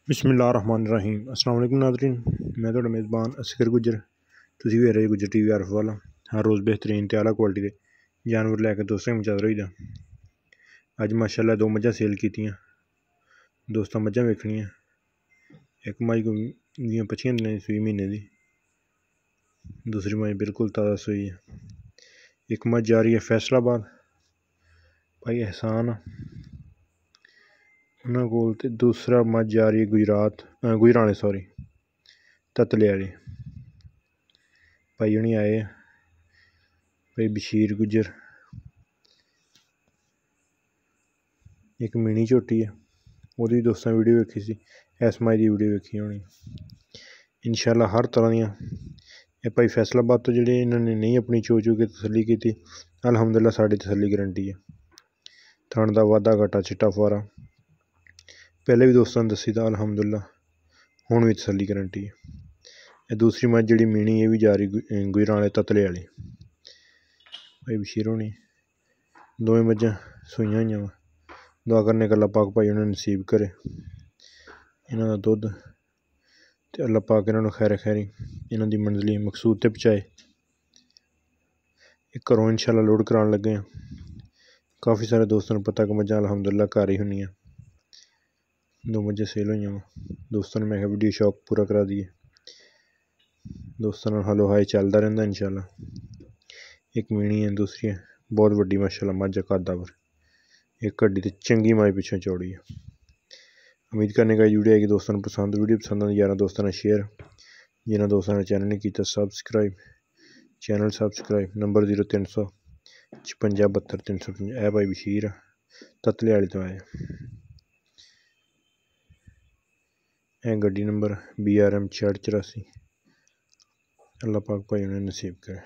बिस्मिल्लाहिर्रहमानिर्रहीम। अस्सलाम वालेकुम नाज़रीन, मैं तो मेज़बान असगर गुजर तुसी भी रहे गुजर टीवी आरफ वाला हर रोज़ बेहतरीन ते आला क्वालिटी के जानवर लैके दोस्तें में चल रही दा। अज माशाअल्लाह दो मझां सेल कीतियां। दोस्तां मझां वेखनियां। एक मझ दियां 25 दिनें दी सूई महीने दी, दूसरी मझ बिल्कुल ताज़ा सूई है। एक मझ जा रही है फैसलाबाद भाई एहसान उन्होंने कोल, ते दूसरा मझ जा रही है गुजराने सॉरी ततले वाली भाई उन्हें आए भाई बशीर गुजर। एक मिनी झोटी है, वो भी दोस्तों वीडियो वेखी सी, इस मझ की वीडियो वेखी होनी। इंशाअल्लाह हर तरह दियां भाई फैसलाबाद तो जेह्ड़े इन्होंने नहीं अपनी चो के तसल्ली की, अलहमदुलिल्लाह साड़ी तसल्ली गारंटी है। थण का वाधा घाटा चिट्टा फुआरा पहले भी दोस्तों ने दसी था, अलहमदुलिल्लाह हुण भी तसल्ली गारंटी है। दूसरी मझ जी मीनी ये भी जा रही गुजराने ततले वाली भाई बशीर होनी। दोवें मझां सूइयां हुई वा, दुआ करने अल्लाह पाक भाई उन्हें नसीब करे इन्हों का दुध, तो अल्लाह पाक इन्होंने खैर खैरी इन्हों की मंजिली मकसूद ते पहुँचाए। एक घरों इंशाअल्लाह लोड कराने लगे हैं। काफ़ी सारे दोस्तों को पता कि मझां अलहमदुलिल्लाह घर ही होंगी। दो मझां सेल हुई वा, दोस्तों ने मैं वीडियो शौक पूरा करा दिए। दोस्तों हलो हाई चलता रहा इंशाअल्लाह। एक मीनी है, दूसरी है बहुत वड्डी माशाअल्लाह मझ है कद पर, एक घड्डी तो चंगी मझ पिछों चौड़ी है। उम्मीद करने का वीडियो आएगी दोस्तों को पसंद। वीडियो पसंद आती यार दोस्तों ने शेयर, जिन्होंने दोस्तों ने चैनल नहीं किया सब्सक्राइब, चैनल सब्सक्राइब। नंबर 0300 56 72 350। ए भाई बशीर ततले वाली तो आए। गड्डी नंबर BRM 6684। अल्लाह पाक भाई उन्हें नसीब करे।